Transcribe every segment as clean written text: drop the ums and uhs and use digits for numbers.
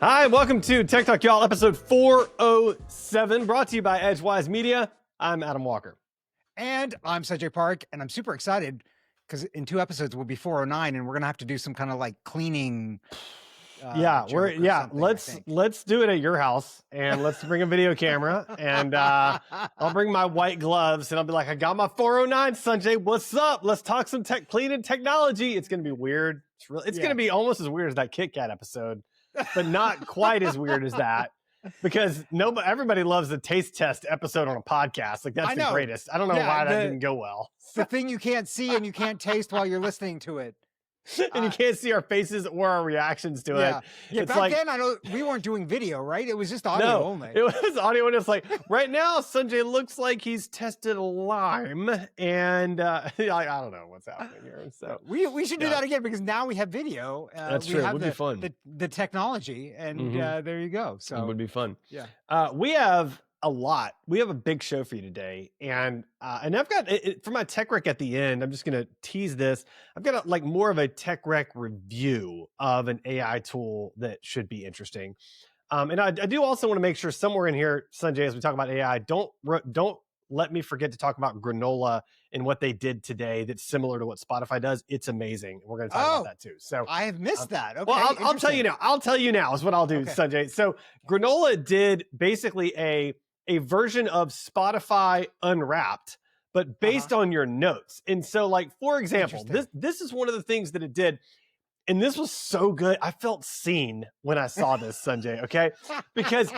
Hi, and welcome to Tech Talk, y'all, episode 407, brought to you by Edgewise.Media. I'm Adam Walker. And I'm Sanjay Park, and I'm super excited because in 2 episodes we'll be 409, and we're gonna have to do some kind of like cleaning. Let's do it at your house, and let's bring a video camera, and I'll bring my white gloves, and I'll be like, I got my 409, Sanjay. What's up? Let's talk some cleaning technology. It's gonna be weird. It's gonna be almost as weird as that Kit Kat episode, but not quite as weird as that. Because everybody loves the taste test episode on a podcast. Like, that's the greatest. I don't know why that didn't go well. The thing you can't see and you can't taste while you're listening to it. And you can't see our faces or our reactions to it. Yeah, it's back then, I know we weren't doing video, right? It was just audio only. It was audio, and it's like, right now, Sanjay looks like he's tested Lyme, and I don't know what's happening here. So we should do that again, because now we have video. That's true. It would be fun. The technology, and there you go. So it would be fun. Yeah. We have a lot. We have a big show for you today, and I've got for my tech rec at the end. I'm just gonna tease this. I've got more of a tech rec review of an AI tool that should be interesting. And I do also want to make sure somewhere in here, Sanjay, as we talk about AI, don't let me forget to talk about Granola and what they did today that's similar to what Spotify does. It's amazing. We're going to talk about that too. So I have missed that. Okay, well, I'll tell you now. I'll tell you now is what I'll do, Sanjay. So Granola did basically a version of Spotify Unwrapped, but based on your notes. And so, like, for example, this is one of the things that it did. And this was so good. I felt seen when I saw this, Sanjay, okay? Because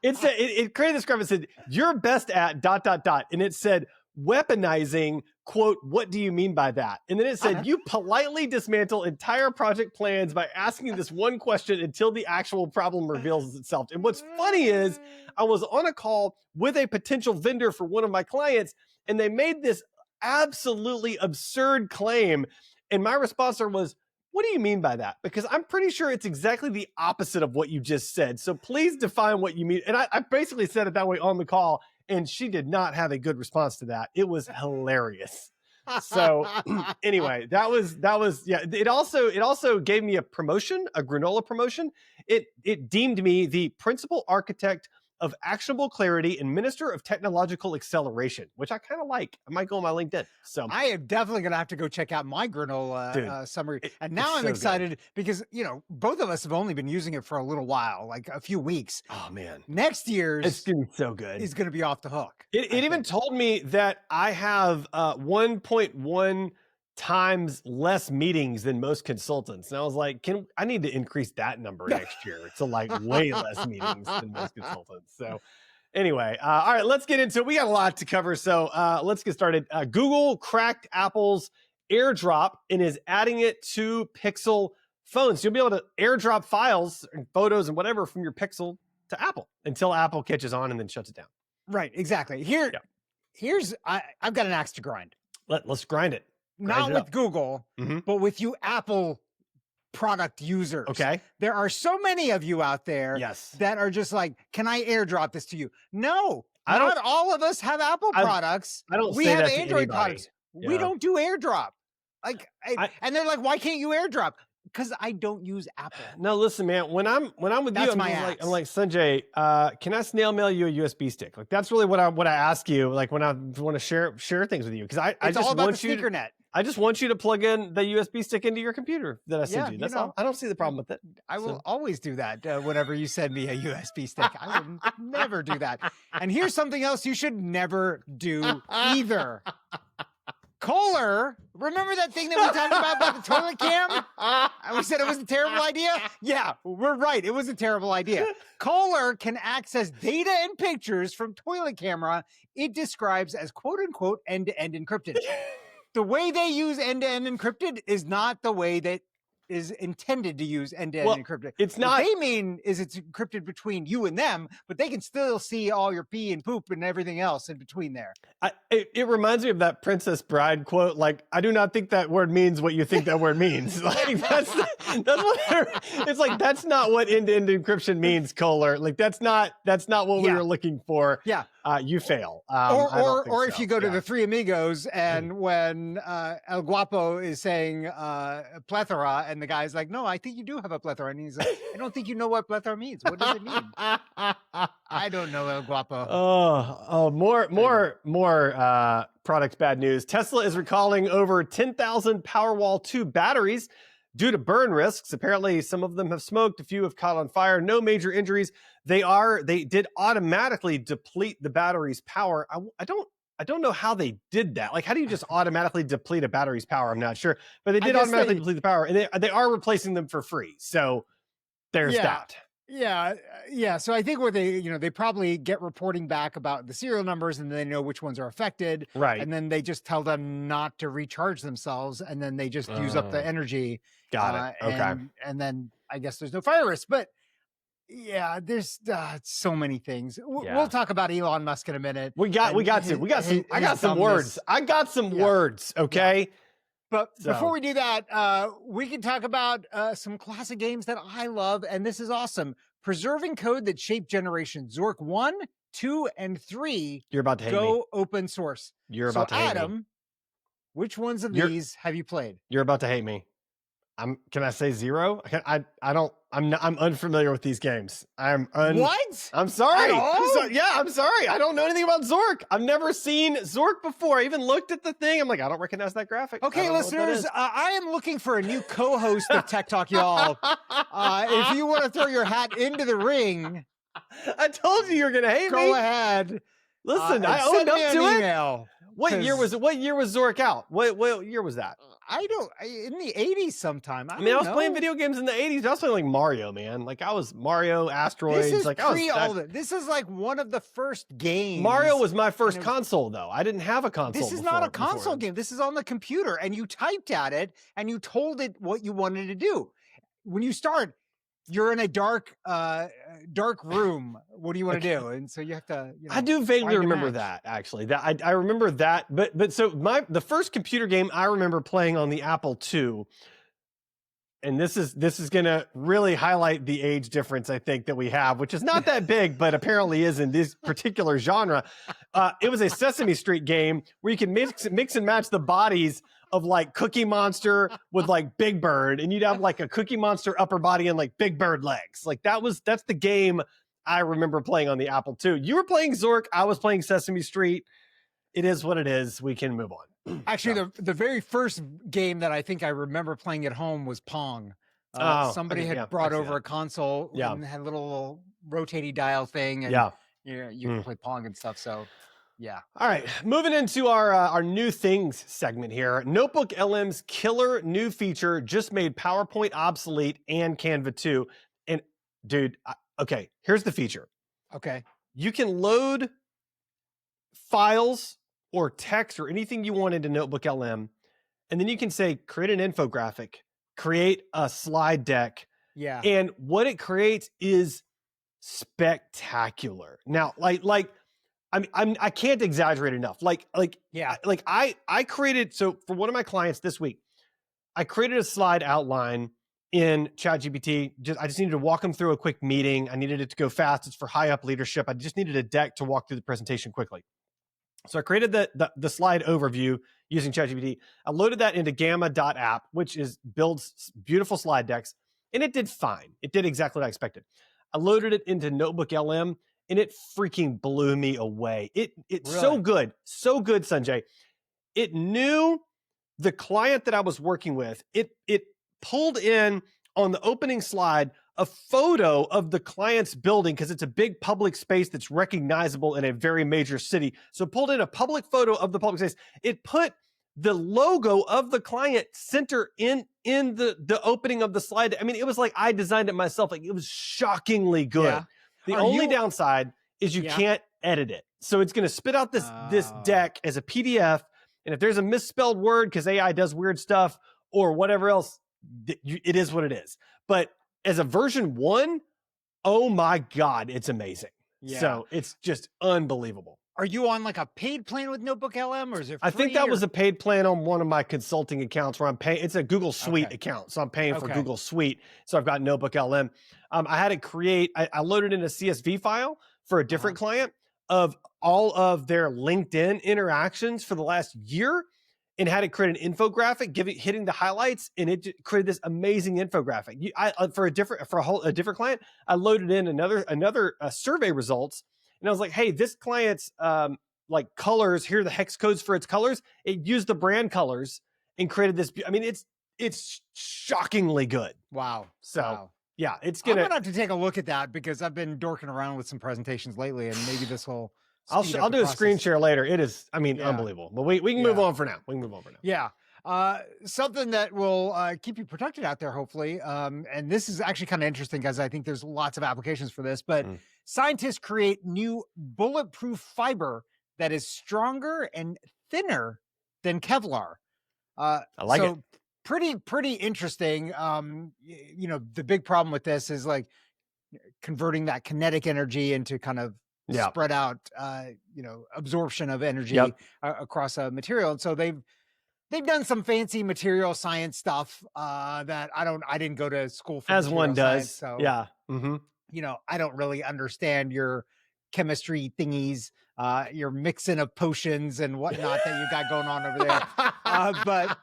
it created this graph that said, you're best at ... And it said, weaponizing, quote, what do you mean by that? And then it said, you politely dismantle entire project plans by asking this one question until the actual problem reveals itself. And what's funny is, I was on a call with a potential vendor for one of my clients, and they made this absolutely absurd claim. And my response was, what do you mean by that? Because I'm pretty sure it's exactly the opposite of what you just said. So please define what you mean. And I basically said it that way on the call, and she did not have a good response to that. It was hilarious. So anyway, that was yeah. It also gave me a promotion, a Granola promotion. It deemed me the principal architect of actionable clarity and minister of technological acceleration, which I kind of like. I might go on my LinkedIn. So I am definitely going to have to go check out my Granola summary. And now I'm excited because, both of us have only been using it for a little while, like a few weeks. Oh man. Next year's it's going to be so good. It's going to be off the hook. It even told me that I have 1.1 times less meetings than most consultants. And I was like, I need to increase that number next year to like way less meetings than most consultants. So anyway, all right, let's get into it. We got a lot to cover. So let's get started. Google cracked Apple's AirDrop and is adding it to Pixel phones. You'll be able to AirDrop files and photos and whatever from your Pixel to Apple until Apple catches on and then shuts it down. Right, exactly. I've got an axe to grind. Let's grind it. Not with Google, but with you Apple product users. Okay. There are so many of you out there that are just like, can I AirDrop this to you? No, not all of us have Apple products. We have Android products. Yeah. We don't do AirDrop. And they're like, why can't you AirDrop? Because I don't use Apple. No, listen, man. When I'm with you, I'm like, Sanjay, can I snail mail you a USB stick? Like, that's really what I ask you. Like, when I want to share things with you, because I just want you to. I just want you to plug in the USB stick into your computer that I send you. That's all. I don't see the problem with it. I will always do that whenever you send me a USB stick. I would never do that. And here's something else you should never do either. Kohler, remember that thing that we talked about the toilet cam? We said it was a terrible idea? Yeah, we're right. It was a terrible idea. Kohler can access data and pictures from toilet camera it describes as quote-unquote end-to-end encrypted. The way they use end-to-end encrypted is not the way that is intended to use end-to-end encrypted. It's not. What they mean is it's encrypted between you and them, but they can still see all your pee and poop and everything else in between there. It reminds me of that Princess Bride quote, like, I do not think that word means what you think that word means. Like, that's what it's like. That's not what end-to-end encryption means, Kohler. Like, that's not what we were looking for. Yeah. you fail. I don't think or so. if you go to the Three Amigos and when El Guapo is saying plethora and the guy's like, no, I think you do have a plethora. And he's like, I don't think you know what plethora means. What does it mean? I don't know, El Guapo. More product bad news. Tesla is recalling over 10,000 Powerwall 2 batteries due to burn risks. Apparently, some of them have smoked, a few have caught on fire. No major injuries. They did automatically deplete the battery's power. I don't know how they did that. Like, how do you just automatically deplete a battery's power? I'm not sure, but they did automatically deplete the power, and they are replacing them for free. So there's that. Yeah. So I think what they probably get reporting back about the serial numbers, and they know which ones are affected, right? And then they just tell them not to recharge themselves, and then they just use up the energy. Got it. Okay. And then I guess there's no fire risk, but yeah, there's so many things. We'll talk about Elon Musk in a minute. I got some words. Okay. But before we do that, we can talk about some classic games that I love, and this is awesome. Preserving code that shaped generations. Zork 1, 2, and 3. You're about to hate me. Go open source. You're about to hate me. Adam, which ones of these have you played? You're about to hate me. Can I say 0? I'm unfamiliar with these games. What? I'm sorry. I'm sorry. I don't know anything about Zork. I've never seen Zork before. I even looked at the thing. I'm like, I don't recognize that graphic. Okay, listeners, I am looking for a new co-host of Tech Talk, y'all. If you want to throw your hat into the ring, I told you were gonna hate me. Go ahead. Listen, I owned up to it. Email, what year was Zork out? What year was that? In the 80s sometime. I was playing video games in the 80s, but I was playing like Mario, man. Like I was Mario, Asteroids. This is like all of it. This is like one of the first games. Mario was my first console, though. I didn't have a console. This is not a console game. This is on the computer, and you typed at it, and you told it what you wanted to do. When you start, you're in a dark room. What do you want to do? And so you have to. I do vaguely remember that, actually. That I remember that, but so the first computer game I remember playing on the Apple II, and this is gonna really highlight the age difference I think that we have, which is not that big, but apparently is in this particular genre. It was a Sesame Street game where you can mix and match the bodies of like Cookie Monster with like Big Bird, and you'd have like a Cookie Monster upper body and like Big Bird legs. Like that's the game I remember playing on the Apple II. You were playing Zork, I was playing Sesame Street. It is what it is. We can move on. Actually, the very first game that I think I remember playing at home was Pong. Somebody had brought over a console and had a little rotating dial thing, and you can play Pong and stuff. So. Yeah. All right. Moving into our new things segment here. Notebook LM's killer new feature just made PowerPoint obsolete and Canva too. And dude, okay, here's the feature. Okay. You can load files or text or anything you want into Notebook LM, and then you can say, create an infographic, create a slide deck. Yeah. And what it creates is spectacular. Now, like, I can't exaggerate enough. I created, so for one of my clients this week, I created a slide outline in ChatGPT. I just needed to walk them through a quick meeting. I needed it to go fast. It's for high up leadership. I just needed a deck to walk through the presentation quickly. So I created the slide overview using ChatGPT. I loaded that into gamma.app, which builds beautiful slide decks, and it did fine. It did exactly what I expected. I loaded it into Notebook LM, and it freaking blew me away. It's really? so good, Sanjay. It knew the client that I was working with. It pulled in on the opening slide a photo of the client's building because it's a big public space that's recognizable in a very major city. So it pulled in a public photo of the public space. It put the logo of the client center in the opening of the slide. I mean, it was like I designed it myself. Like, it was shockingly good. Yeah. The only downside is you can't edit it. So it's going to spit out this deck as a PDF. And if there's a misspelled word because AI does weird stuff or whatever else, it is what it is. But as a version 1, oh my God, it's amazing. Yeah. So it's just unbelievable. Are you on like a paid plan with Notebook LM, or is it free? I think that was a paid plan on one of my consulting accounts where I'm paying. It's a Google Suite account. So I'm paying for Google Suite. So I've got Notebook LM. I had it I loaded in a CSV file for a different client. of all of their LinkedIn interactions for the last year and had it create an infographic, hitting the highlights, and it created this amazing infographic. For a different client, I loaded in another survey results, and I was like, hey, this client's like colors, here are the hex codes for its colors. It used the brand colors and created this. I mean, it's shockingly good. Wow. So wow. yeah, I'm gonna have to take a look at that because I've been dorking around with some presentations lately, and maybe this will. I'll do a screen share later. It is, I mean, unbelievable. But we can move on for now. We can move on for now. Yeah. Something that will keep you protected out there, hopefully. And this is actually kind of interesting because I think there's lots of applications for this. But scientists create new bulletproof fiber that is stronger and thinner than Kevlar. I like it. Pretty interesting. You know, the big problem with this is like converting that kinetic energy into kind of spread out, you know, absorption of energy across a material. And so they've done some fancy material science stuff that I didn't go to school for. As one does. Science, so, yeah. You know, I don't really understand your chemistry thingies, your mixing of potions and whatnot that you got going on over there. But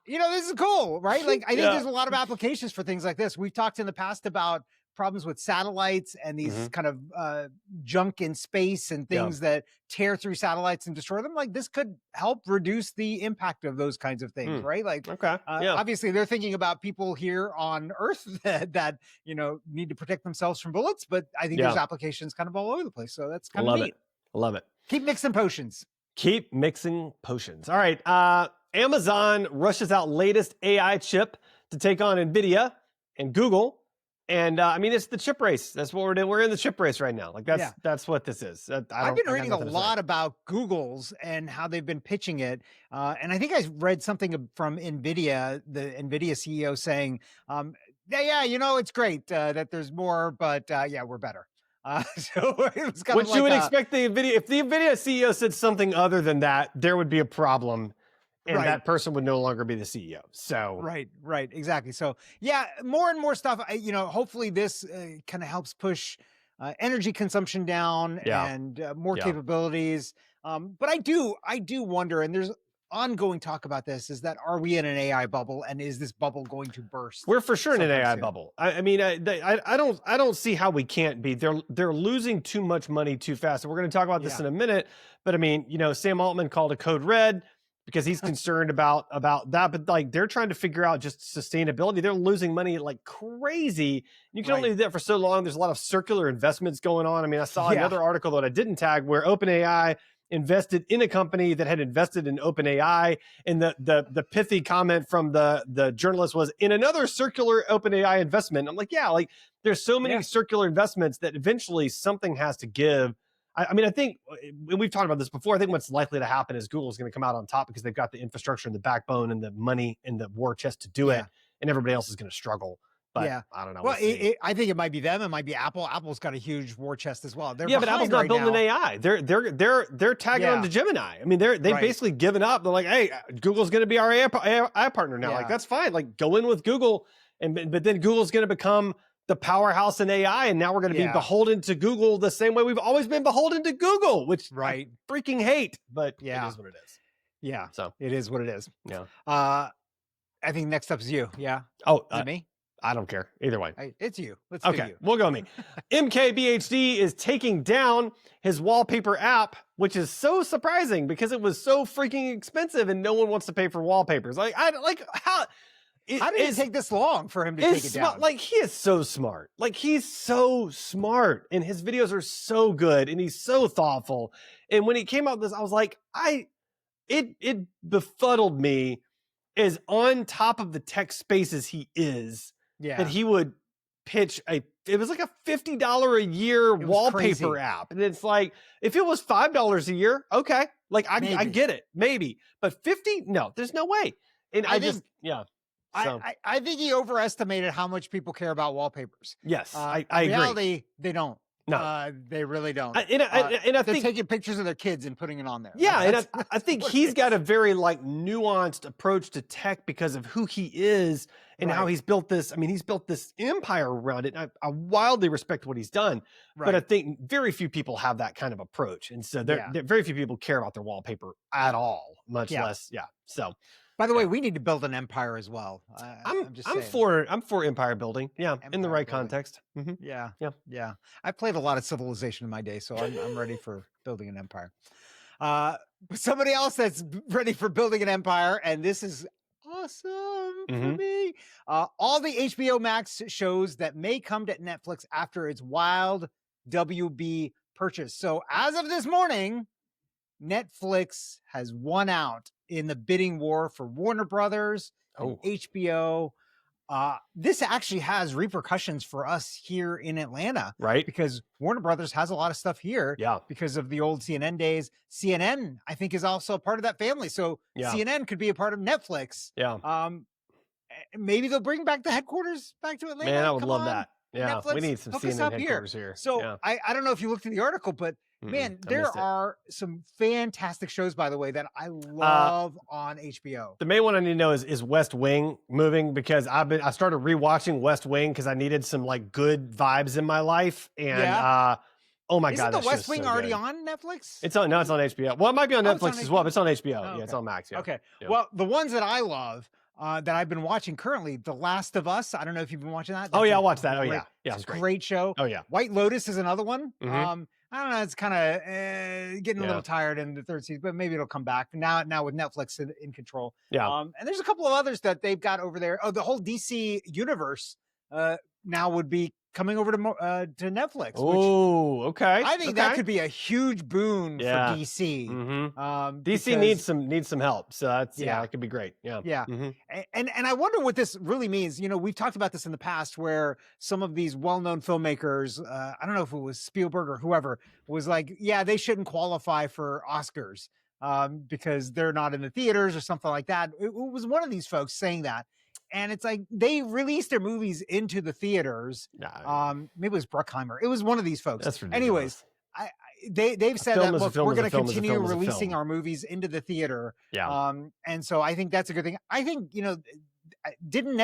you know, this is cool, right? Like, I think there's a lot of applications for things like this. We've talked in the past about problems with satellites and these kind of junk in space and things that tear through satellites and destroy them. Like, this could help reduce the impact of those kinds of things, right? Like, obviously they're thinking about people here on Earth that you know, need to protect themselves from bullets, but I think there's applications kind of all over the place. So that's kind of neat. I love it. Keep mixing potions. Keep mixing potions. All right. Amazon rushes out latest AI chip to take on NVIDIA and Google. And I mean, it's the chip race. That's what we're doing. We're in the chip race right now. Like that's what this is. I've been reading a lot about Google's and how they've been pitching it. And I think I read something from NVIDIA, the NVIDIA CEO saying, yeah, you know, it's great that there's more, but yeah, we're better. So it was kind of like you would expect the NVIDIA, if the NVIDIA CEO said something other than that, there would be a problem. And that person would no longer be the CEO. So right, exactly. So yeah, more and more stuff. You know, hopefully this kind of helps push energy consumption down and more capabilities. But I do wonder, and there's ongoing talk about this: is that are we in an AI bubble, and is this bubble going to burst? We're for sure in an AI bubble. I mean, I don't see how we can't be. They're losing too much money too fast. And we're going to talk about this in a minute. But I mean, you know, Sam Altman called a code red, because he's concerned about that, but like they're trying to figure out just sustainability. They're losing money like crazy. You can only do that for so long. There's a lot of circular investments going on. I mean, I saw another article that I didn't tag where OpenAI invested in a company that had invested in OpenAI, and the pithy comment from the journalist was in another circular OpenAI investment. I'm like, yeah, like there's so many circular investments that eventually something has to give. I mean, I think, and we've talked about this before, I think what's likely to happen is Google's going to come out on top because they've got the infrastructure and the backbone and the money and the war chest to do it, and everybody else is going to struggle. But I don't know. Well, I think it might be them. It might be Apple. Apple's got a huge war chest as well. They're but Apple's not building an AI. They're tagging on to Gemini. I mean, they've basically given up. They're like, hey, Google's going to be our AI partner now. Like, that's fine. Like, go in with Google, but then Google's going to become the powerhouse in AI, and now we're going to be beholden to Google the same way we've always been beholden to Google, which I freaking hate, but it is what it is. Yeah. So it is what it is. Yeah. I think next up is you. Yeah. Oh, is it me? I don't care. Either way. It's you. Let's okay. You. We'll go me. MKBHD is taking down his wallpaper app, which is so surprising because it was so freaking expensive and no one wants to pay for wallpapers. Like, how did it take this long for him to take it down? Like, he is so smart. Like, he's so smart, and his videos are so good, and he's so thoughtful. And when he came out with this, I was like, it befuddled me, as on top of the tech spaces he is, that he would pitch it was like a $50 a year wallpaper app. And it's like, if it was $5 a year, okay. Like, I get it, maybe. But 50? No, there's no way. And I think, So. I think he overestimated how much people care about wallpapers. Yes, I in reality, agree. they don't. No. They really don't. And I they're think taking pictures of their kids and putting it on there. yeah, That's and I think what he's it got is. a very like nuanced approach to tech because of who he is and how Right. he's built this. I mean, he's built this empire around it. I wildly respect what he's done, but I Right. think very few people have that kind of approach, and so Yeah. very few people care about their wallpaper at all, much Yeah. less So By the yeah. way, we need to build an empire as well. I'm just saying. I'm for empire building. Yeah, in the Empire right building. context. Yeah. Yeah. Yeah. I played a lot of Civilization in my day, so I'm ready for building an empire. Somebody else that's ready for building an empire, and this is awesome for me. All the HBO Max shows that may come to Netflix after its wild WB purchase. So as of this morning, Netflix has won out in the bidding war for Warner Brothers and HBO. This actually has repercussions for us here in Atlanta, right? Because Warner Brothers has a lot of stuff here, Yeah, because of the old CNN days. CNN, I think, is also a part of that family. So yeah. CNN could be a part of Netflix. Yeah. Maybe they'll bring back the headquarters back to Atlanta. Man, I would Come love on, that. Yeah, Netflix, we need some hook us CNN up headquarters here. So yeah. I don't know if you looked at the article, but man, there are some fantastic shows, by the way, that I love on HBO. The main one I need to know is West Wing moving, because I started rewatching West Wing because I needed some like good vibes in my life, and oh my god, isn't the West Wing already on Netflix? It's on HBO. Well, it might be on Netflix as well, but it's on HBO. Oh, okay. Yeah, it's on Max. Yeah. Okay. Yeah. Well, the ones that I love that I've been watching currently, The Last of Us. I don't know if you've been watching that. Oh yeah, I'll watch that. Oh yeah, it's a great show. Oh yeah. White Lotus is another one. Mhm. I don't know. It's kind of getting a little tired in the third season, but maybe it'll come back now with Netflix in control. Yeah. And there's a couple of others that they've got over there. Oh, the whole DC universe now would be coming over to Netflix. Oh, okay. I think that could be a huge boon for DC. Mm-hmm. DC needs some help, so that's it could be great. Yeah, yeah. And I wonder what this really means. You know, we've talked about this in the past, where some of these well-known filmmakers, I don't know if it was Spielberg or whoever, was like, yeah, they shouldn't qualify for Oscars because they're not in the theaters or something like that. It was one of these folks saying that. And it's like they released their movies into the theaters. Maybe it was Bruckheimer. It was one of these folks. That's ridiculous. Anyways, they've said that, look, we're going to continue releasing our movies into the theater. Yeah. And so I think that's a good thing. I think, didn't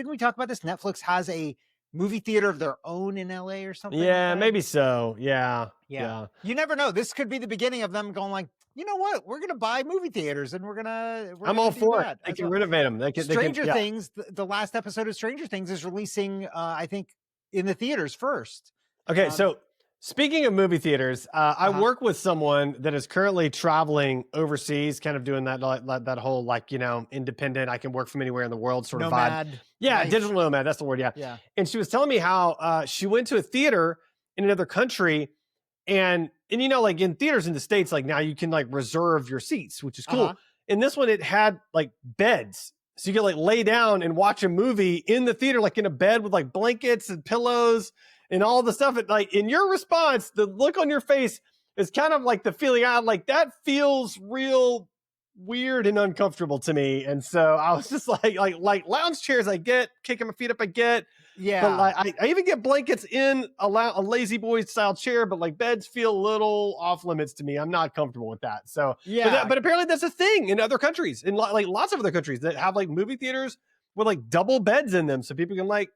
we talk about this? Netflix has a movie theater of their own in LA or something? Yeah, like maybe so. Yeah. You never know. This could be the beginning of them going like, you know what? We're going to buy movie theaters and I'm all for it. They can renovate them. Stranger Things, the last episode of Stranger Things is releasing, I think, in the theaters first. Okay, so speaking of movie theaters, I work with someone that is currently traveling overseas, kind of doing that whole independent, I can work from anywhere in the world sort of vibe. Yeah, life. Digital nomad, that's the word, yeah. And she was telling me how she went to a theater in another country, and like in theaters in the States, like now you can like reserve your seats, which is cool. In this one, it had like beds. So you could like lay down and watch a movie in the theater, like in a bed with like blankets and pillows and all the stuff. Like in your response, the look on your face is kind of like the feeling out like that feels real weird and uncomfortable to me. And so I was just like lounge chairs I get, kicking my feet up I get. Yeah. But like I even get blankets in a lazy boy style chair, but like beds feel a little off limits to me. I'm not comfortable with that. So but apparently that's a thing in other countries, in like lots of other countries that have like movie theaters with like double beds in them, so people can like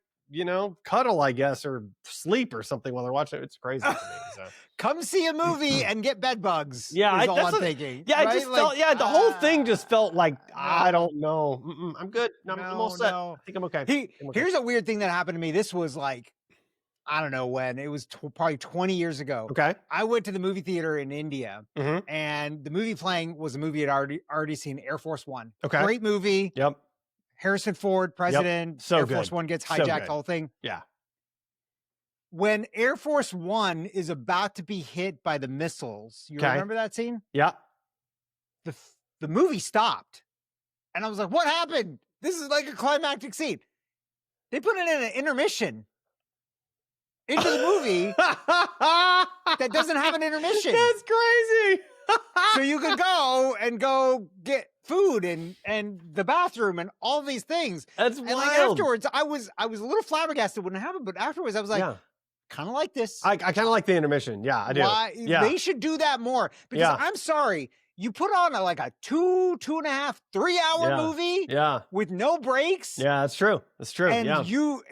cuddle, I guess, or sleep or something while they're watching it. It's crazy to me. So. Come see a movie and get bed bugs. Yeah, is all I'm thinking. Yeah, right? I just felt. Yeah, the whole thing just felt like I don't know. I'm good. I'm all set. I think I'm okay. Here's a weird thing that happened to me. This was like, I don't know when. It was probably 20 years ago. Okay. I went to the movie theater in India, and the movie playing was a movie I'd already seen, Air Force One. Okay. Great movie. Yep. Harrison Ford, president. So Air good. Force One gets hijacked, the whole thing. Yeah. When Air Force One is about to be hit by the missiles, you remember that scene? Yeah. The movie stopped. And I was like, what happened? This is like a climactic scene. They put it in an intermission into the movie that doesn't have an intermission. That's crazy. So you could go get food and the bathroom and all these things. That's and wild. like afterwards, I was a little flabbergasted when it happened, but afterwards I was like, kind of like this. I kind of like the intermission. Yeah, I do. Why Yeah. they should do that more, because I'm sorry, you put on like a 2.5, 3 hour movie with no breaks. Yeah, that's true. That's true. And you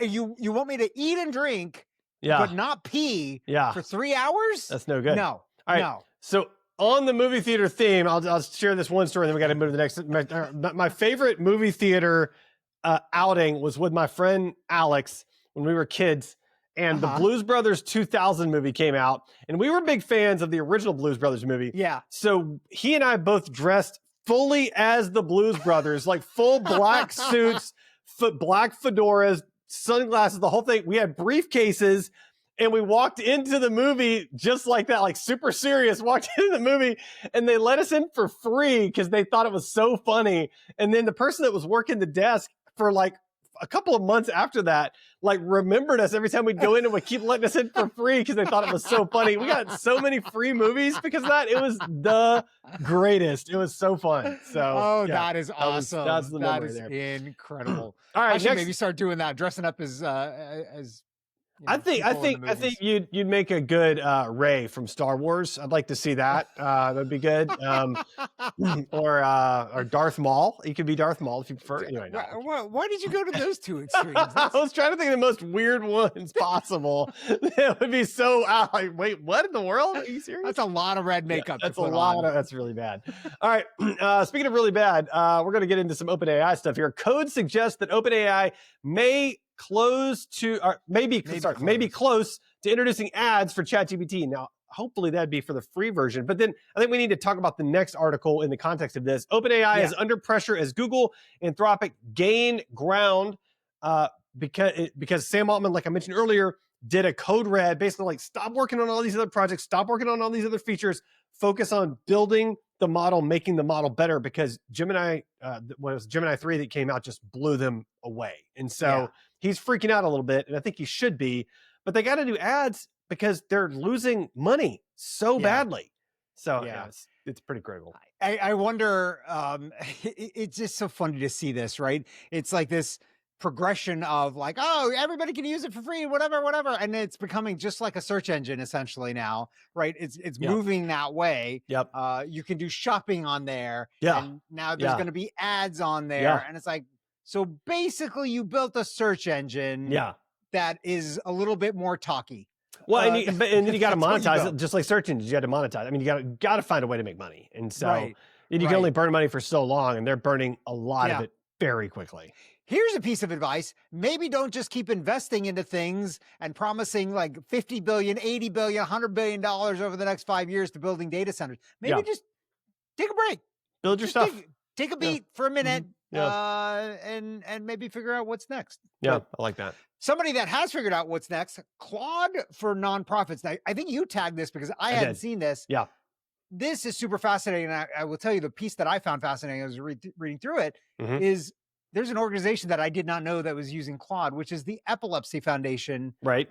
want me to eat and drink, but not pee for 3 hours? That's no good. No. All right. No. So on the movie theater theme, I'll share this one story, then we got to move to the next. My favorite movie theater outing was with my friend Alex when we were kids. And the Blues Brothers 2000 movie came out, and we were big fans of the original Blues Brothers movie. Yeah. So he and I both dressed fully as the Blues Brothers, like full black suits, black fedoras, sunglasses, the whole thing. We had briefcases, and we walked into the movie just like that, like super serious, walked into the movie, and they let us in for free because they thought it was so funny. And then the person that was working the desk for like a couple of months after that, like remembered us every time we'd go in and would keep letting us in for free because they thought it was so funny. We got so many free movies because of that. It was the greatest. It was so fun. So that is awesome. That's the that memory is there. Incredible. All right, I should maybe start doing that, dressing up as I think you'd make a good Rey from Star Wars. I'd like to see that. That'd be good. Or Darth Maul. You could be Darth Maul if you prefer. Anyway, why did you go to those two extremes? I was trying to think of the most weird ones possible. It would be so like, wait, what in the world? Are you serious? That's a lot of red makeup. That's a lot of. That's really bad. All right. Speaking of really bad, we're going to get into some OpenAI stuff here. Code suggests that OpenAI may close to, or maybe close to introducing ads for ChatGPT. Now, hopefully that'd be for the free version. But then I think we need to talk about the next article in the context of this. OpenAI is under pressure as Google, Anthropic gain ground because Sam Altman, like I mentioned earlier, did a code red, basically like stop working on all these other projects, stop working on all these other features, focus on building the model, making the model better, because Gemini 3 that came out just blew them away. And so he's freaking out a little bit, and I think he should be, but they got to do ads because they're losing money so badly. So it's pretty critical. I wonder, it's just so funny to see this, right? It's like this progression of like, oh, everybody can use it for free, whatever. And it's becoming just like a search engine essentially now, right? It's moving that way. Yep. You can do shopping on there. Yeah. And now there's going to be ads on there. And it's like, so basically you built a search engine that is a little bit more talky. Well, and then you got to monetize it, just like search engines. You got to monetize. I mean, you got to find a way to make money. And so and you can only burn money for so long, and they're burning a lot of it very quickly. Here's a piece of advice. Maybe don't just keep investing into things and promising like $50 billion, $80 billion, $100 billion over the next 5 years to building data centers. Maybe just take a break. Build your stuff. Take a beat for a minute and maybe figure out what's next. Yeah, I like that. Somebody that has figured out what's next, Claude for nonprofits. Now, I think you tagged this because I hadn't seen this. Yeah. This is super fascinating. And I will tell you the piece that I found fascinating, I was reading through it, is there's an organization that I did not know that was using Claude, which is the Epilepsy Foundation. Right.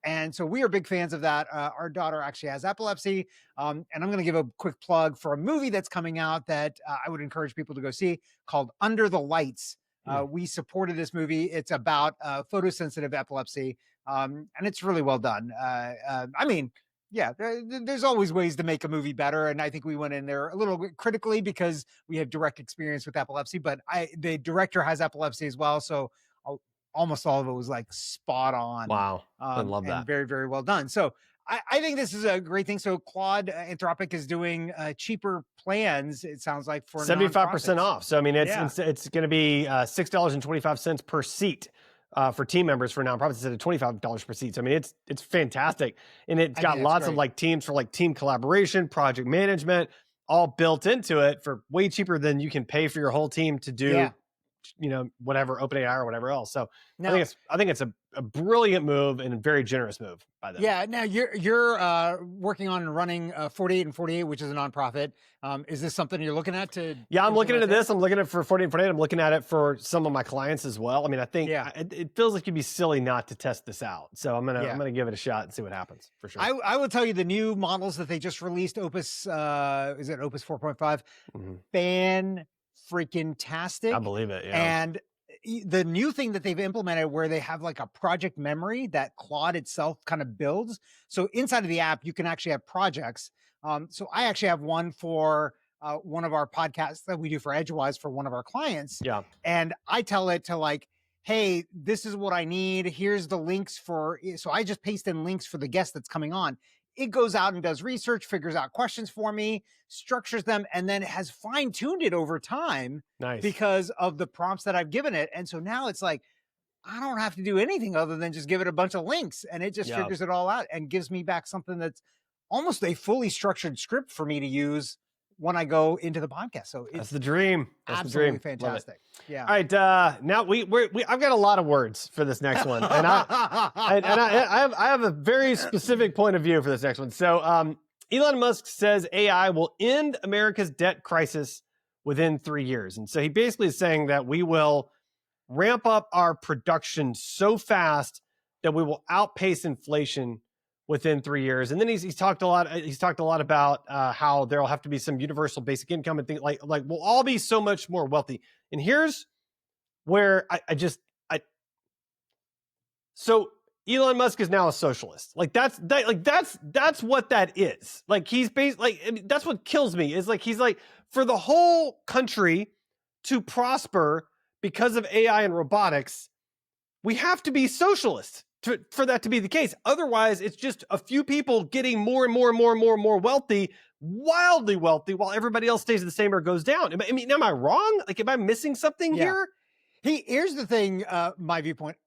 And so we are big fans of that. Our daughter actually has epilepsy. And I'm going to give a quick plug for a movie that's coming out that I would encourage people to go see called Under the Lights. We supported this movie. It's about photosensitive epilepsy. And it's really well done. I mean, there's always ways to make a movie better. And I think we went in there a little bit critically because we have direct experience with epilepsy, but the director has epilepsy as well. So almost all of it was like spot on. Wow. I love that. Very, very well done. So I think this is a great thing. So Claude Anthropic is doing cheaper plans, it sounds like, for 75% off. So, I mean, it's going to be $6.25 per seat. For team members for nonprofits instead of $25 per seat. So, I mean, it's fantastic. And it's got lots of like teams for like team collaboration, project management, all built into it for way cheaper than you can pay for your whole team to do, whatever, OpenAI or whatever else. So now, I think it's a brilliant move and a very generous move by them. Yeah. Now you're working on running 48 and 48, which is a nonprofit. Is this something you're looking at to? Yeah, I'm looking at this. I'm looking at it for 48 and 48. I'm looking at it for some of my clients as well. I mean, I think it feels like it'd be silly not to test this out. So I'm gonna give it a shot and see what happens for sure. I will tell you the new models that they just released, Opus, is it Opus 4.5? Fan freaking tastic. I believe it. Yeah. And the new thing that they've implemented where they have like a project memory that Claude itself kind of builds. So inside of the app, you can actually have projects. So I actually have one for one of our podcasts that we do for Edgewise for one of our clients. Yeah. And I tell it to like, hey, this is what I need. Here's the links for, so I just paste in links for the guest that's coming on. It goes out and does research, figures out questions for me, structures them, and then has fine-tuned it over time. Nice. Because of the prompts that I've given it. And so now it's like, I don't have to do anything other than just give it a bunch of links, and it just figures it all out and gives me back something that's almost a fully structured script for me to use when I go into the podcast. So that's the dream. That's absolutely the dream. Fantastic. Yeah. All right. Now I've got a lot of words for this next one, and I have a very specific point of view for this next one. So, Elon Musk says AI will end America's debt crisis within 3 years, and so he basically is saying that we will ramp up our production so fast that we will outpace inflation within 3 years. And then he's talked a lot. He's talked a lot about how there'll have to be some universal basic income and things like we'll all be so much more wealthy. And here's where so Elon Musk is now a socialist. That's what that is. Like he's that's what kills me is like he's like for the whole country to prosper because of AI and robotics, we have to be socialist for that to be the case. Otherwise, it's just a few people getting more and more and more and more and more wealthy, wildly wealthy, while everybody else stays the same or goes down. I mean, am I wrong? Like, am I missing something here? Here's the thing, my viewpoint.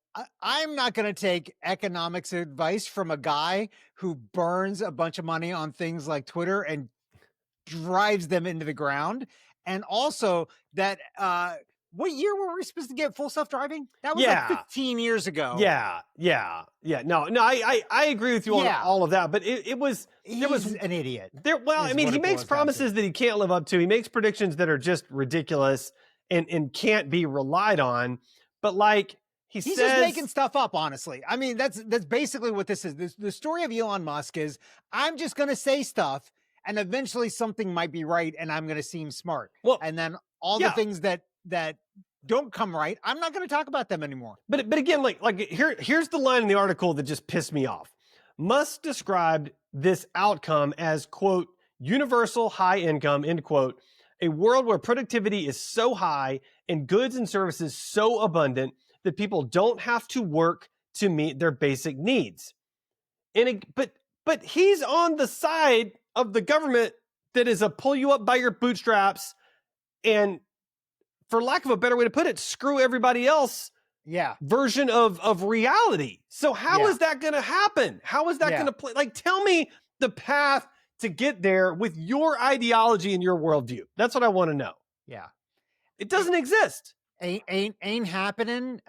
I'm not going to take economics advice from a guy who burns a bunch of money on things like Twitter and drives them into the ground. And also that, what year were we supposed to get full self-driving? That was like 15 years ago. Yeah. No, I agree with you on all of that, but it was an idiot. I mean, he makes promises that he can't live up to. He makes predictions that are just ridiculous and can't be relied on. But like he's just making stuff up, honestly. I mean, that's basically what this is. The story of Elon Musk is I'm just going to say stuff and eventually something might be right and I'm going to seem smart. Well, and then all the things that don't come right, I'm not going to talk about them anymore. But again, here's the line in the article that just pissed me off. Musk described this outcome as, quote, universal high income, end quote, a world where productivity is so high and goods and services so abundant that people don't have to work to meet their basic needs. But he's on the side of the government that is a pull you up by your bootstraps and, for lack of a better way to put it, screw everybody else version of reality. So how is that going to happen? How is that going to play? Like, tell me the path to get there with your ideology and your worldview. That's what I want to know. Yeah. It doesn't exist. Ain't happening.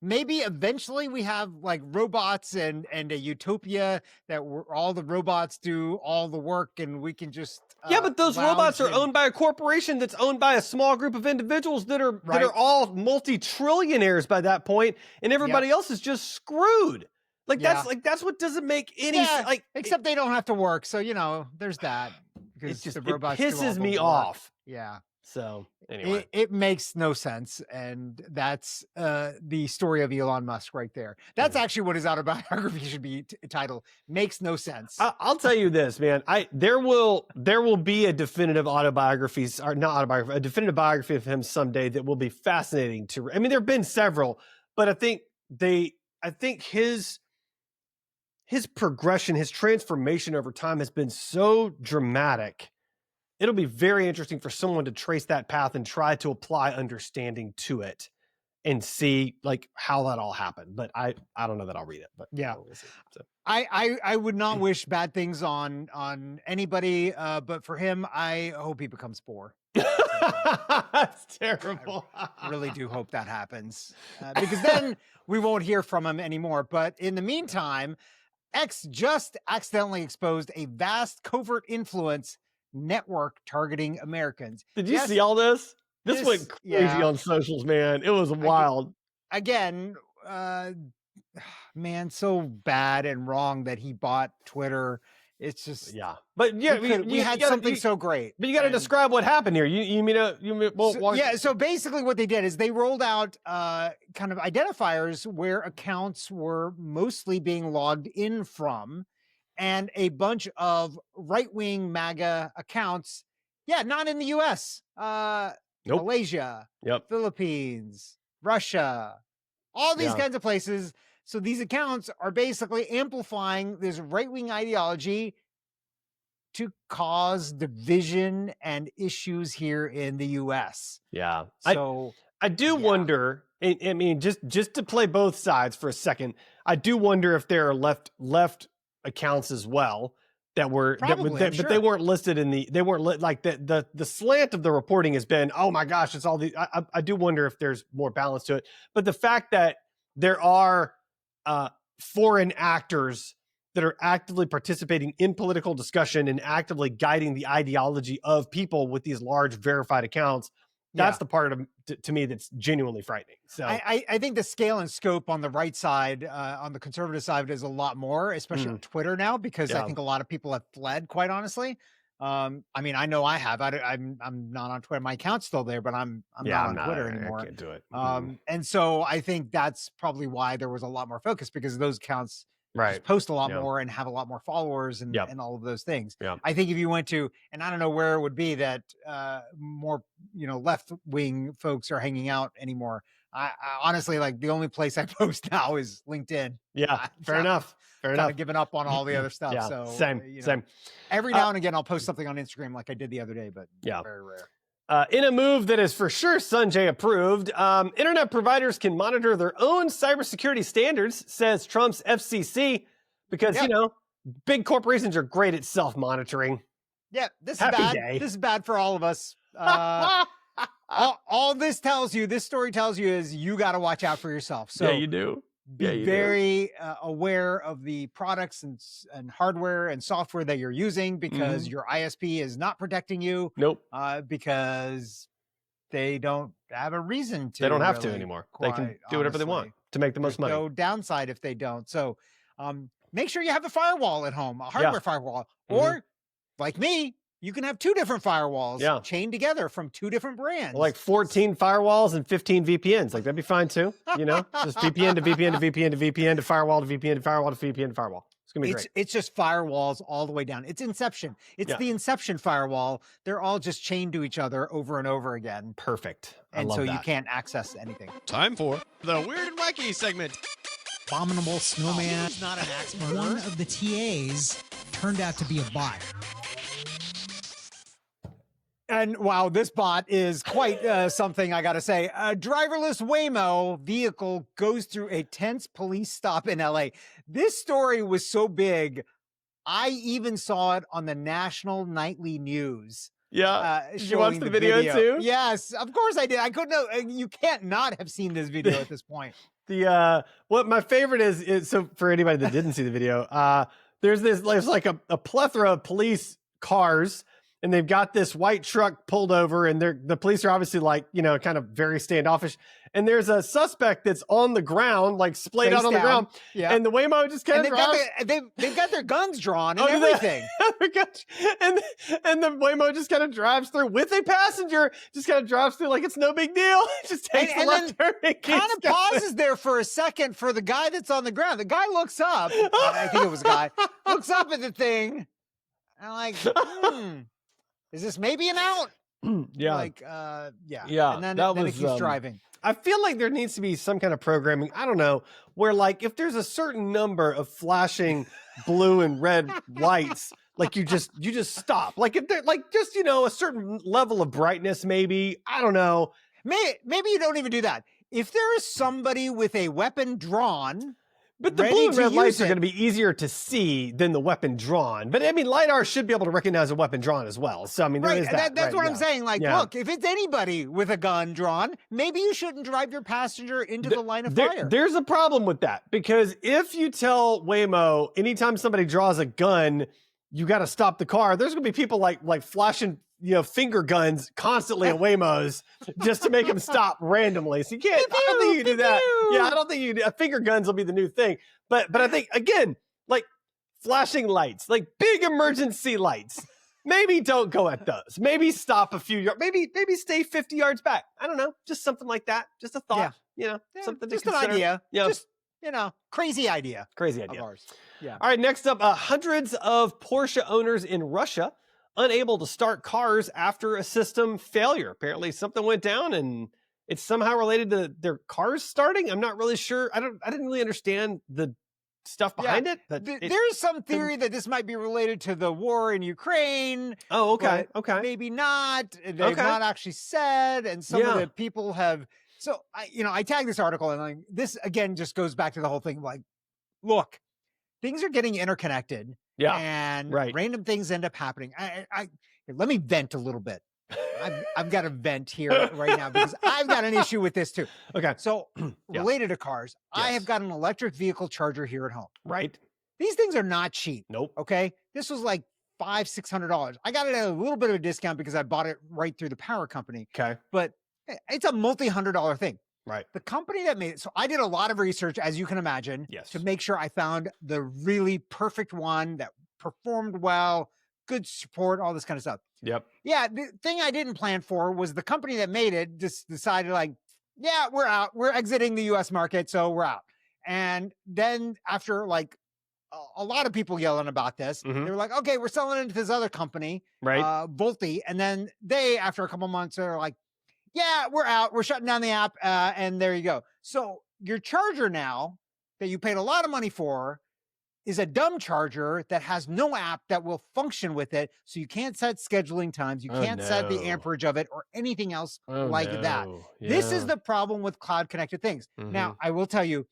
Maybe eventually we have like robots and a utopia that all the robots do all the work and we can just but those robots are owned by a corporation that's owned by a small group of individuals that are all multi-trillionaires by that point, and everybody else is just screwed. That's what doesn't make any sense. Like, except they don't have to work, so there's that. Because the robots pisses me off. Yeah. So anyway, it makes no sense, and that's the story of Elon Musk right there. That's actually what his autobiography should be titled. Makes no sense. I'll tell you this, man. There will be a definitive autobiography, or not autobiography, a definitive biography of him someday that will be fascinating to. I mean, there have been several, but I think his progression, his transformation over time has been so dramatic. It'll be very interesting for someone to trace that path and try to apply understanding to it and see like how that all happened. But I don't know that I'll read it, but we'll see. So. I would not wish bad things on anybody, but for him, I hope he becomes poor. That's terrible. I really do hope that happens because then we won't hear from him anymore. But in the meantime, X just accidentally exposed a vast covert influence network targeting Americans. Did you see all this? This went crazy on socials, man. It was wild. Again, man, so bad and wrong that he bought Twitter It's just but yeah, we had something so great. But you got to describe what happened here. You mean so basically what they did is they rolled out kind of identifiers where accounts were mostly being logged in from, and a bunch of right-wing MAGA accounts. Yeah, not in the US. Nope. Malaysia, Philippines, Russia, all these kinds of places. So these accounts are basically amplifying this right-wing ideology to cause division and issues here in the US. Yeah. So I do wonder, I mean, just to play both sides for a second, I do wonder if there are left accounts as well that were but they weren't listed in the slant of the reporting has been, oh my gosh, it's all the I do wonder if there's more balance to it. But the fact that there are foreign actors that are actively participating in political discussion and actively guiding the ideology of people with these large verified accounts, that's the part of to me that's genuinely frightening. So I think the scale and scope on the right side, on the conservative side, is a lot more, especially on Twitter now, because I think a lot of people have fled, quite honestly. I mean, I know I have. I'm not on Twitter. My account's still there, but I'm not on Twitter anymore. I can't do it. And so I think that's probably why there was a lot more focus, because those accounts just post a lot more and have a lot more followers and all of those things. I think if you went to, and I don't know where it would be that more left-wing folks are hanging out anymore. I honestly, like, the only place I post now is LinkedIn. Fair enough. Kind of giving up on all the other stuff. So same. Every now and again, I'll post something on Instagram like I did the other day, but very rare. In a move that is for sure Sanjay approved, internet providers can monitor their own cybersecurity standards, says Trump's FCC, because, big corporations are great at self-monitoring. Yeah, this is bad. This is bad for all of us. All this story tells you is you got to watch out for yourself. So you do. Be very aware of the products and hardware and software that you're using, because your ISP is not protecting you. Nope. Because they don't have a reason to. They don't have to anymore. They can do whatever they want to make the most money. No downside if they don't. So make sure you have a firewall at home, a hardware firewall. Or, like me, you can have 2 different firewalls chained together from 2 different brands. Like 14 firewalls and 15 VPNs. Like, that'd be fine too. Just VPN to VPN to VPN to VPN to firewall to VPN to firewall to VPN to firewall. It's going to be great. It's just firewalls all the way down. It's Inception. It's the Inception firewall. They're all just chained to each other over and over again. Perfect. And so you can't access anything. Time for the Weird and Wacky segment. Abominable snowman. It's not an axe One of the TAs turned out to be a bot. And wow, this bot is quite something, I gotta say. A driverless Waymo vehicle goes through a tense police stop in LA. This story was so big, I even saw it on the national nightly news. Yeah, you watched the video too? Yes, of course I did. I couldn't know. You can't not have seen this video at this point. What my favorite is, so for anybody that didn't see the video, there's like a plethora of police cars, and they've got this white truck pulled over, and the police are obviously kind of very standoffish. And there's a suspect that's on the ground, like splayed out on the ground. Yeah. And the Waymo just kind of drives. They've got their guns drawn and everything. and the Waymo just kind of drives through with a passenger, just kind of drives through like it's no big deal. It just takes a left turn. And kind of pauses there for a second for the guy that's on the ground. The guy looks up. I think it was a guy. Looks up at the thing. And I'm like, is this maybe an out? Yeah. Yeah. And then it keeps driving. I feel like there needs to be some kind of programming, I don't know, where like if there's a certain number of flashing blue and red lights, like you just stop. Like if they're like just, a certain level of brightness, maybe, I don't know. Maybe you don't even do that. If there is somebody with a weapon drawn, but the blue and red lights are going to be easier to see than the weapon drawn. But I mean, LiDAR should be able to recognize a weapon drawn as well. So I mean, there is that. That's what I'm saying. Like, look, if it's anybody with a gun drawn, maybe you shouldn't drive your passenger into the line of fire. There's a problem with that, because if you tell Waymo anytime somebody draws a gun, you got to stop the car, there's going to be people like flashing finger guns constantly at Waymos just to make them stop randomly. So you can't, I don't think you can do that. Yeah, I don't think finger guns will be the new thing. But I think, again, like flashing lights, like big emergency lights. Maybe don't go at those. Maybe stop a few yards. Maybe stay 50 yards back. I don't know. Just something like that. Just a thought. Something to just consider. an idea. Yeah. Just, crazy idea. Crazy idea. Of ours. Yeah. All right, next up, hundreds of Porsche owners in Russia unable to start cars after a system failure. Apparently something went down and it's somehow related to their cars starting. I'm not really sure. I didn't really understand the stuff behind it. But there's some theory that this might be related to the war in Ukraine. Oh, okay. Okay. Maybe not. They've not actually said. And some of the people have. So, I tagged this article and like this again just goes back to the whole thing. Like, look, things are getting interconnected. Yeah. And random things end up happening. Let me vent a little bit. I've got to vent here right now because I've got an issue with this too. Okay. So related to cars, I have got an electric vehicle charger here at home. Right. These things are not cheap. Nope. Okay. This was like $500-$600. I got it at a little bit of a discount because I bought it right through the power company. Okay. But it's a multi-$100 thing. Right. The company that made it. So I did a lot of research, as you can imagine, to make sure I found the really perfect one that performed well, good support, all this kind of stuff. Yep. Yeah. The thing I didn't plan for was the company that made it just decided like, yeah, we're out. We're exiting the US market. So we're out. And then after like a lot of people yelling about this, they were like, okay, we're selling it to this other company, right? Volty. And then they, after a couple months, are like, yeah, we're out. We're shutting down the app. And there you go. So your charger now that you paid a lot of money for is a dumb charger that has no app that will function with it. So you can't set scheduling times. You can't set the amperage of it or anything else like that. Yeah. This is the problem with cloud connected things. Now, I will tell you,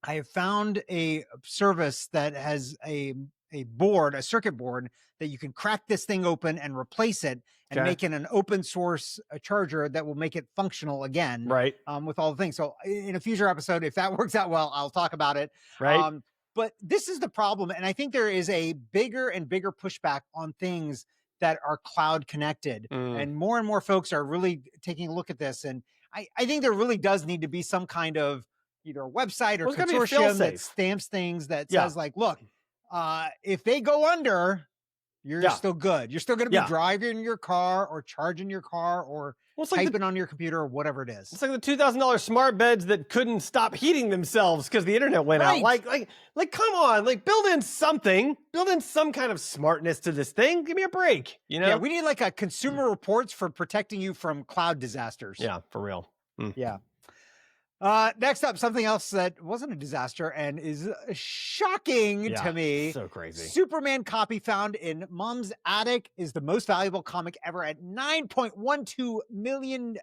I have found a service that has a board, a circuit board that you can crack this thing open and replace it and make it an open source charger that will make it functional again. Right. With all the things. So in a future episode, if that works out well, I'll talk about it. Right. But this is the problem. And I think there is a bigger and bigger pushback on things that are cloud connected. And more folks are really taking a look at this. And I think there really does need to be some kind of either a website or consortium that stamps things that says like, look, if they go under, you're still good. You're still going to be driving your car or charging your car or typing on your computer or whatever it is. It's like the $2,000 smart beds that couldn't stop heating themselves because the internet went out. Like, come on, like build in something, build in some kind of smartness to this thing. Give me a break. Yeah, we need like a consumer reports for protecting you from cloud disasters. Yeah, for real. Yeah. Next up, something else that wasn't a disaster and is shocking to me. So crazy. Superman copy found in mom's attic is the most valuable comic ever at $9.12 million.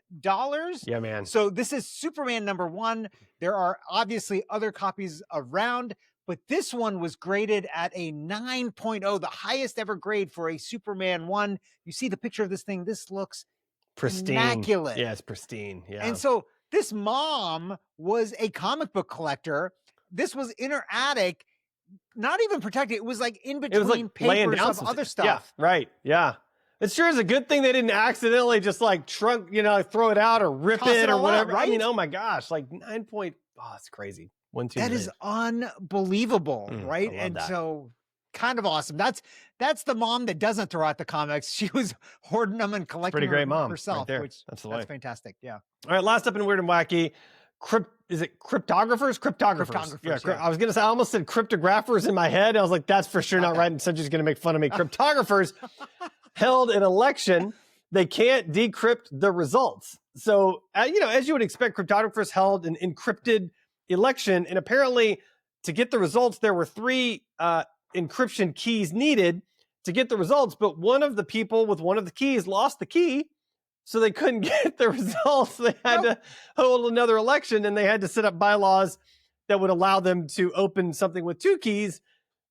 Yeah, man. So this is Superman #1. There are obviously other copies around, but this one was graded at a 9.0, the highest ever grade for a Superman 1. You see the picture of this thing. This looks pristine. Immaculate. Yeah, it's pristine. Yeah. And so this mom was a comic book collector. This was in her attic, not even protected. It was like in between papers of other stuff. Yeah, right. Yeah. It sure is a good thing they didn't accidentally just like throw it out or rip it or whatever. Right? I mean, oh my gosh, like 9 point. Oh, it's crazy. 1, 2, That is unbelievable, right? And so kind of awesome. That's the mom that doesn't throw out the comics. She was hoarding them and collecting pretty great mom herself, right there. Which that's fantastic. Yeah. All right, last up in Weird and Wacky, is it cryptographers? Cryptographers. Yeah, I was going to say, I almost said cryptographers in my head. I was like, that's for sure not right. And Sanjay's going to make fun of me. Cryptographers held an election. They can't decrypt the results. So, as you would expect, cryptographers held an encrypted election. And apparently, to get the results, there were 3 encryption keys needed to get the results. But one of the people with one of the keys lost the key. So they couldn't get the results. They had to hold another election, and they had to set up bylaws that would allow them to open something with 2 keys,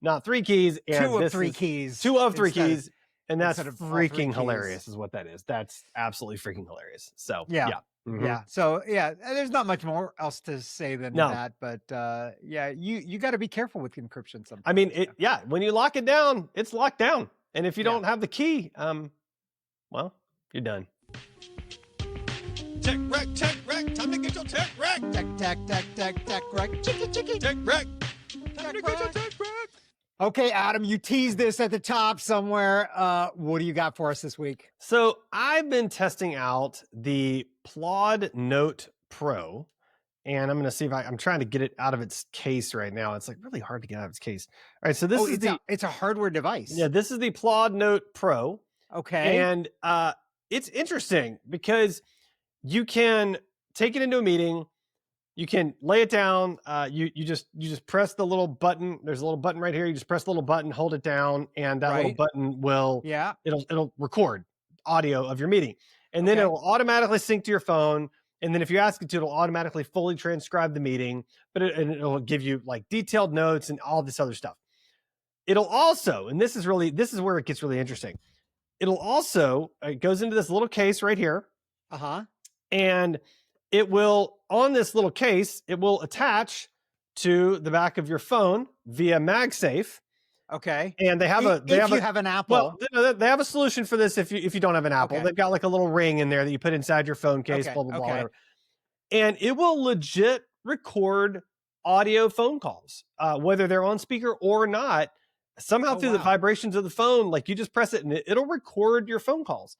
not 3 keys. And 2 of 3 keys. 2 of 3 keys. And that's freaking hilarious is what that is. That's absolutely freaking hilarious. So, yeah. Yeah. So, there's not much more else to say than that. But, you got to be careful with encryption sometimes. I mean, when you lock it down, it's locked down. And if you don't have the key, well, you're done. Tech wreck, time to get your tech wreck. Tech wreck. Tech wreck, time to get your tech wreck. Okay, Adam, you teased this at the top somewhere. What do you got for us this week? So I've been testing out the Plod Note Pro, and I'm going to see if I'm trying to get it out of its case right now. It's like really hard to get out of its case. All right, so this is it's a hardware device. Yeah, this is the Plod Note Pro. Okay. And it's interesting because you can take it into a meeting, you can lay it down, you just press the little button. There's a little button right here. You just press the little button, hold it down, and that little button will it'll record audio of your meeting. And then it'll automatically sync to your phone. And then if you ask it to, it'll automatically fully transcribe the meeting, but it'll give you like detailed notes and all this other stuff. It'll also, and this is where it gets really interesting. It'll also, it goes into this little case right here. And it will, on this little case, it will attach to the back of your phone via MagSafe. Okay. And they have if you have an Apple. Well, they have a solution for this if you don't have an Apple. They've got like a little ring in there that you put inside your phone case, blah, blah, blah, whatever. And it will legit record audio phone calls, whether they're on speaker or not. Somehow through the vibrations of the phone, like you just press it and it'll record your phone calls.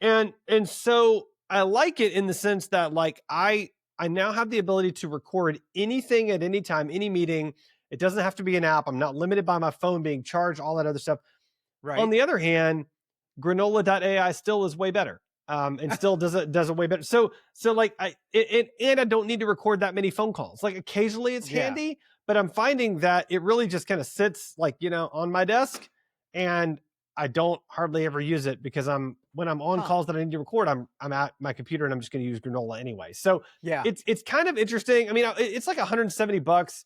And so I like it in the sense that like I now have the ability to record anything at any time, any meeting. It doesn't have to be an app. I'm not limited by my phone being charged, all that other stuff. Right. On the other hand, granola.ai still is way better. And still does it way better. So like and I don't need to record that many phone calls. Like occasionally it's handy, but I'm finding that it really just kind of sits like, on my desk, and I don't hardly ever use it because when I'm on calls that I need to record, I'm at my computer and I'm just going to use Granola anyway. So it's kind of interesting. I mean, it's like $170.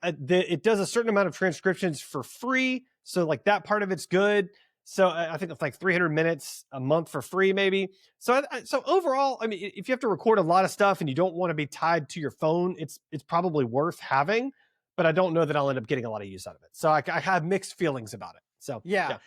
It does a certain amount of transcriptions for free. So like that part of it's good. So I think it's like 300 minutes a month for free, maybe. So overall, I mean, if you have to record a lot of stuff and you don't want to be tied to your phone, it's probably worth having. But I don't know that I'll end up getting a lot of use out of it. So I have mixed feelings about it. So yeah.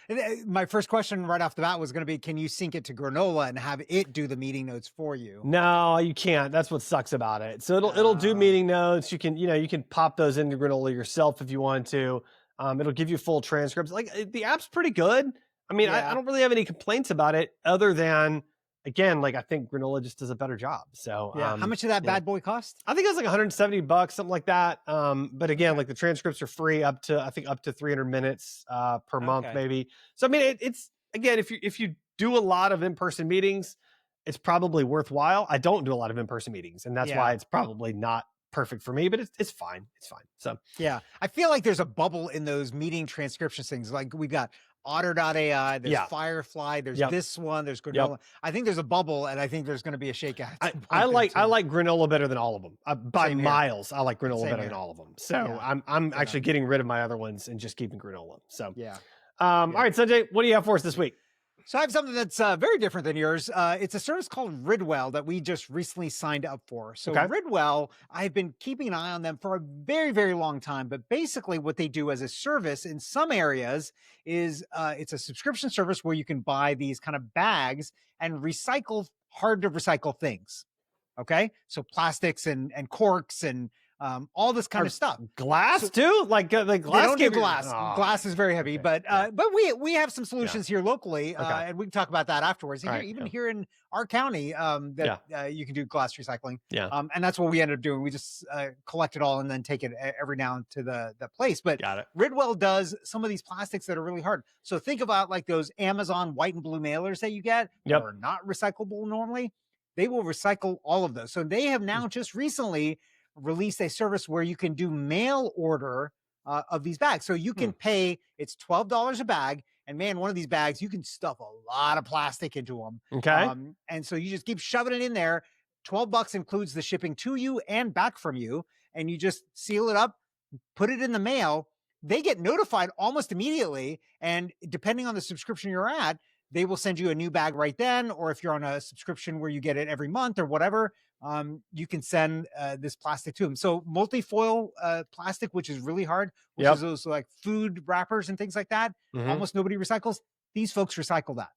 My first question right off the bat was going to be, can you sync it to Granola and have it do the meeting notes for you? No, you can't. That's what sucks about it. So it'll do meeting notes. You can pop those into Granola yourself if you want to. It'll give you full transcripts. Like the app's pretty good. I mean, I don't really have any complaints about it other than, again, like I think Granola just does a better job. So how much did that bad boy cost? I think it was like $170, something like that. But again, like the transcripts are free up to 300 minutes per month, maybe. So I mean, it's again, if you do a lot of in-person meetings, it's probably worthwhile. I don't do a lot of in-person meetings, and that's why it's probably not perfect for me, but it's fine. It's fine. So yeah, I feel like there's a bubble in those meeting transcription things. Like we've got Otter.ai, there's Firefly, there's this one, there's Granola. I think there's a bubble, and I think there's going to be a shakeout. I like Granola better than all of them by miles. I like Granola better than all of them. So I'm actually getting rid of my other ones and just keeping Granola. So all right, Sanjay, what do you have for us this week? So I have something that's very different than yours. It's a service called Ridwell that we just recently signed up for. So Ridwell, I've been keeping an eye on them for a very, very long time. But basically what they do as a service in some areas is it's a subscription service where you can buy these kind of bags and recycle hard to recycle things. Okay. So plastics and corks and all this kind of stuff. Glass too? Like the glass? They don't do glass. Glass is very heavy, but we have some solutions here locally, and we can talk about that afterwards. Even here in our county, you can do glass recycling. And that's what we ended up doing. We just collect it all and then take it every now to the place. But Ridwell does some of these plastics that are really hard. So think about like those Amazon white and blue mailers that you get that are not recyclable normally. They will recycle all of those. So they have now just recently released a service where you can do mail order of these bags. So you can pay, it's $12 a bag. And man, one of these bags, you can stuff a lot of plastic into them. Okay. And so you just keep shoving it in there. $12 includes the shipping to you and back from you. And you just seal it up, put it in the mail. They get notified almost immediately. And depending on the subscription you're at, they will send you a new bag right then. Or if you're on a subscription where you get it every month or whatever, you can send this plastic to them. So multi-foil plastic, which is really hard, which is those like food wrappers and things like that. Almost nobody recycles. These folks recycle that.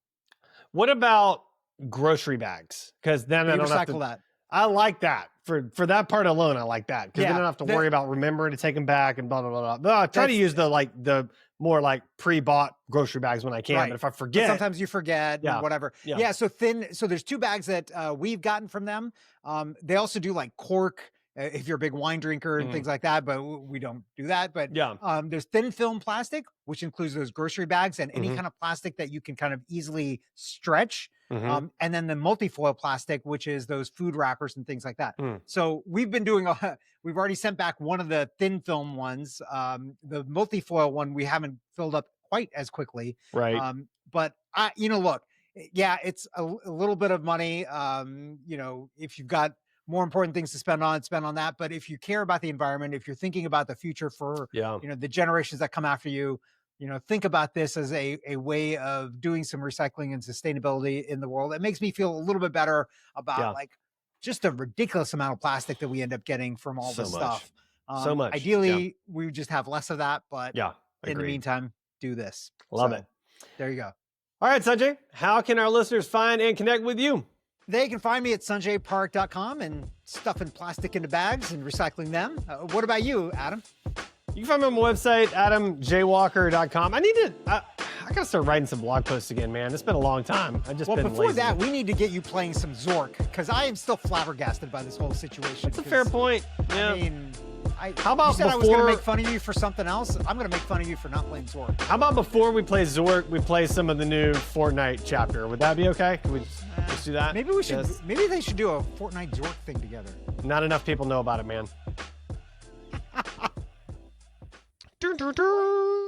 What about grocery bags? Because then I don't have to. That. I like that. For that part alone, I like that because Yeah, we don't have to the- worry about remembering to take them back and blah blah blah. blah. I try to use the more like pre-bought grocery bags when I can, Right. but if I But forget, sometimes you forget Yeah. and whatever. Yeah. Yeah. So there's 2 bags that we've gotten from them. They also do like cork if you're a big wine drinker and things like that, but we don't do that. But yeah, there's thin film plastic, which includes those grocery bags and any Mhm. kind of plastic that you can kind of easily stretch. Mhm. And then the multifoil plastic, which is those food wrappers and things like that. Mm. So we've been doing we've already sent back one of the thin film ones. The multifoil one we haven't filled up quite as quickly. right. But look, yeah, it's a little bit of money. If you've got more important things to spend on that. But if you care about the environment, if you're thinking about the future for, Yeah, the generations that come after you, think about this as a way of doing some recycling and sustainability in the world. It makes me feel a little bit better about like just a ridiculous amount of plastic that we end up getting from all So this much. stuff. So much. Ideally, we would just have less of that, but yeah. in the Agreed. meantime, do this. Love So, it. There you go. All right, Sanjay, how can our listeners find and connect with you? They can find me at sanjaypark.com and stuffing plastic into bags and recycling them. What about you, Adam? You can find me on my website, adamjwalker.com. I gotta start writing some blog posts again, man. It's been a long time. I've just been Before lazy. that, we need to get you playing some Zork because I am still flabbergasted by this whole situation. That's a fair point. Yeah. I mean, How about you said I was going to before- make fun of you for something else? I'm going to make fun of you for not playing Zork. How about before we play Zork, we play some of the new Fortnite chapter? Would that be okay? Can we just do that? Maybe we should. Yes. Maybe they should do a Fortnite Zork thing together. Not enough people know about it, man. Dun, dun, dun.